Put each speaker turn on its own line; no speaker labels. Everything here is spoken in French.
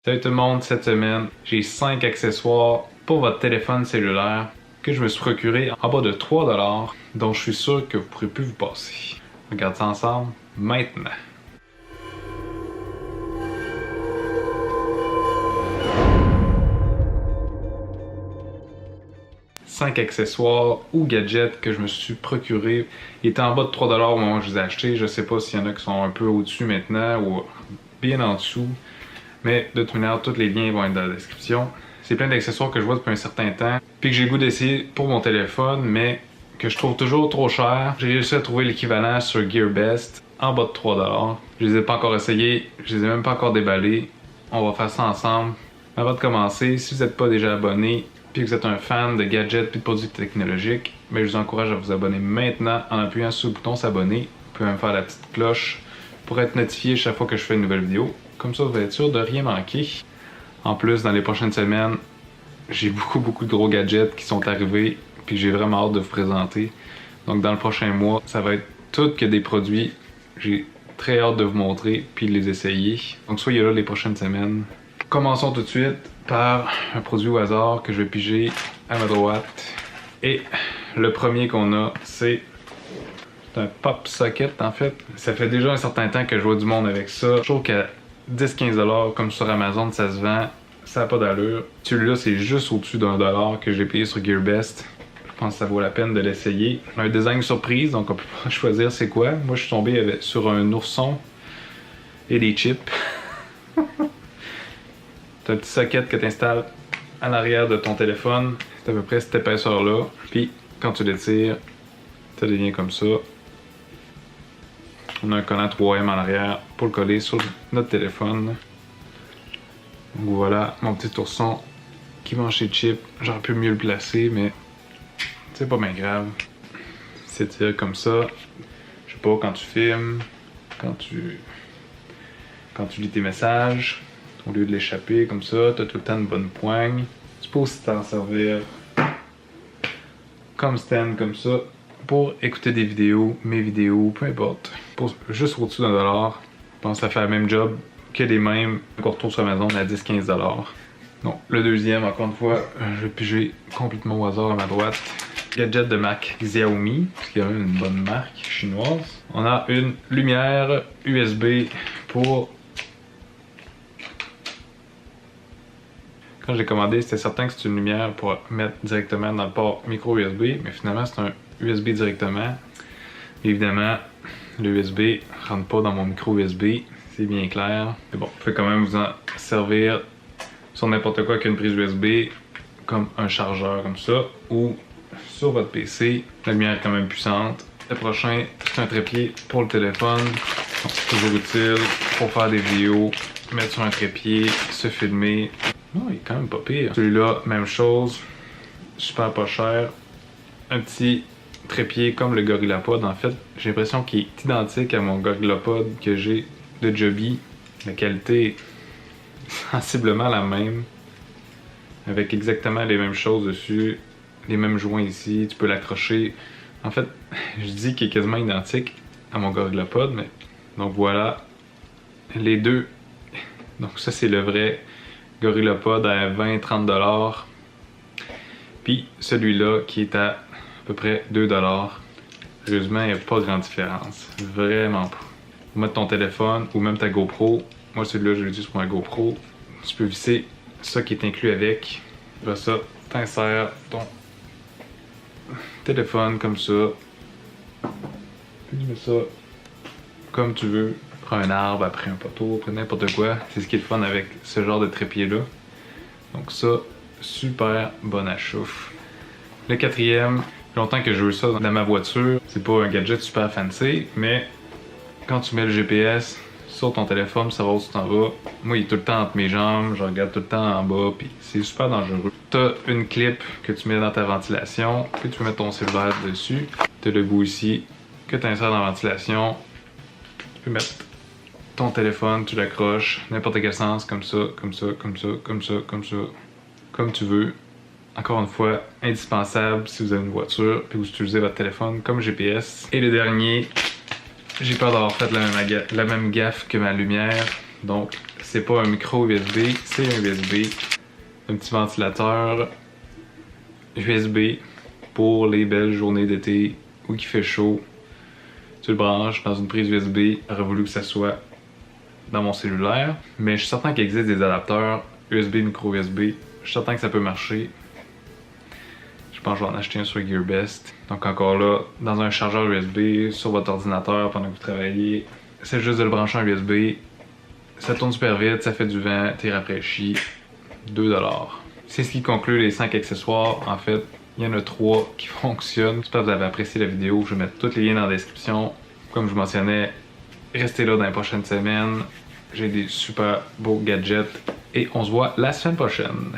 Salut tout le monde, cette semaine, j'ai 5 accessoires pour votre téléphone cellulaire que je me suis procuré en bas de 3$, dont je suis sûr que vous ne pourrez plus vous passer. On regarde ça ensemble maintenant. Cinq accessoires ou gadgets que je me suis procuré. Ils étaient en bas de 3$ au moment où je les ai achetés. Je sais pas s'il y en a qui sont un peu au-dessus maintenant ou bien en dessous. Mais de toute manière, tous les liens vont être dans la description. C'est plein d'accessoires que je vois depuis un certain temps, puis que j'ai le goût d'essayer pour mon téléphone, mais que je trouve toujours trop cher. J'ai réussi à trouver l'équivalent sur GearBest en bas de 3$. Je les ai pas encore essayés, je les ai même pas encore déballés. On va faire ça ensemble. Avant de commencer, si vous n'êtes pas déjà abonné, puis que vous êtes un fan de gadgets et de produits technologiques, mais je vous encourage à vous abonner maintenant en appuyant sur le bouton s'abonner. Vous pouvez même faire la petite cloche pour être notifié chaque fois que je fais une nouvelle vidéo. Comme ça, vous allez être sûr de rien manquer. En plus, dans les prochaines semaines, j'ai beaucoup de gros gadgets qui sont arrivés, puis j'ai vraiment hâte de vous présenter. Donc dans le prochain mois, ça va être tout que des produits. J'ai très hâte de vous montrer, puis de les essayer. Donc soyez là les prochaines semaines. Commençons tout de suite par un produit au hasard que je vais piger à ma droite. Et le premier qu'on a, c'est un pop socket en fait. Ça fait déjà un certain temps que je vois du monde avec ça. Je trouve qu'à 10-15$ comme sur Amazon ça se vend, ça n'a pas d'allure. Celui-là c'est juste au-dessus d'1$ que j'ai payé sur GearBest. Je pense que ça vaut la peine de l'essayer. Un design surprise, donc on peut pas choisir c'est quoi. Moi je suis tombé sur un ourson et des chips. C'est un petit socket que tu installes à l'arrière de ton téléphone. C'est à peu près cette épaisseur-là. Puis quand tu l'étires, ça devient comme ça. On a un collant 3M en arrière pour le coller sur notre téléphone. Donc voilà mon petit ourson qui mange ses chips. J'aurais pu mieux le placer, mais c'est pas bien grave. Il s'étire comme ça. Je sais pas, quand tu filmes, quand tu lis tes messages, au lieu de l'échapper comme ça, t'as tout le temps une bonne poigne. Tu peux aussi t'en servir comme stand comme ça pour écouter des vidéos, mes vidéos, peu importe. Pour juste au-dessus d'1$. Je pense que ça fait le même job que les mêmes qu'on retrouve sur Amazon à 10-15$. Donc le deuxième, encore une fois, je vais piger complètement au hasard à ma droite. Gadget de marque Xiaomi, parce qu'il y a même une bonne marque chinoise. On a une lumière USB pour... Quand j'ai commandé, c'était certain que c'est une lumière pour mettre directement dans le port micro USB, mais finalement c'est un USB directement. Évidemment, le USB rentre pas dans mon micro USB, c'est bien clair. Mais bon, vous pouvez quand même vous en servir sur n'importe quoi qu'une prise USB, comme un chargeur comme ça, ou sur votre PC. La lumière est quand même puissante. Le prochain, c'est un trépied pour le téléphone. Donc, c'est toujours utile pour faire des vidéos, mettre sur un trépied, se filmer. Oh, il est quand même pas pire. Celui-là, même chose, super pas cher. Un petit trépied comme le GorillaPod. En fait, j'ai l'impression qu'il est identique à mon GorillaPod que j'ai de Joby. La qualité est sensiblement la même, avec exactement les mêmes choses dessus, les mêmes joints ici. Tu peux l'accrocher. En fait, je dis qu'il est quasiment identique à mon GorillaPod, mais donc voilà les deux. Donc ça c'est le vrai GorillaPod à 20-30$. Puis celui-là qui est à peu près 2$. Sérieusement, il n'y a pas grande différence. Vraiment pas. Pour mettre ton téléphone ou même ta GoPro. Moi celui-là je l'utilise pour ma GoPro. Tu peux visser ça qui est inclus avec. Après ça, t'insères ton téléphone comme ça. Puis tu mets ça comme tu veux. Prends un arbre, après un poteau, après n'importe quoi. C'est ce qui est le fun avec ce genre de trépied-là. Donc ça, super bon achat. Le quatrième, longtemps que je veux ça dans ma voiture. C'est pas un gadget super fancy, mais quand tu mets le GPS sur ton téléphone, ça va où tu t'en vas. Moi, il est tout le temps entre mes jambes, je regarde tout le temps en bas, puis c'est super dangereux. T'as une clip que tu mets dans ta ventilation, puis tu peux mettre ton cellulaire dessus. T'as le bout ici que tu insères dans la ventilation. Tu peux mettre ton téléphone, tu l'accroches, n'importe quel sens, comme ça, comme ça, comme ça, comme ça, comme ça, comme tu veux. Encore une fois, indispensable si vous avez une voiture puis vous utilisez votre téléphone comme GPS. Et le dernier, j'ai peur d'avoir fait la même gaffe que ma lumière, donc c'est pas un micro USB, c'est un USB. Un petit ventilateur USB pour les belles journées d'été où il fait chaud. Tu le branches dans une prise USB. J'aurais voulu que ça soit dans mon cellulaire, mais je suis certain qu'il existe des adapteurs USB, micro USB. Je suis certain que ça peut marcher. Je pense que je vais en acheter un sur GearBest. Donc encore là, dans un chargeur USB, sur votre ordinateur pendant que vous travaillez, c'est juste de le brancher en USB. Ça tourne super vite, ça fait du vent, t'es rafraîchi. 2$. C'est ce qui conclut les 5 accessoires. En fait, il y en a 3 qui fonctionnent. J'espère que vous avez apprécié la vidéo. Je vais mettre tous les liens dans la description. Comme je mentionnais, restez là dans les prochaines semaines. J'ai des super beaux gadgets. Et on se voit la semaine prochaine.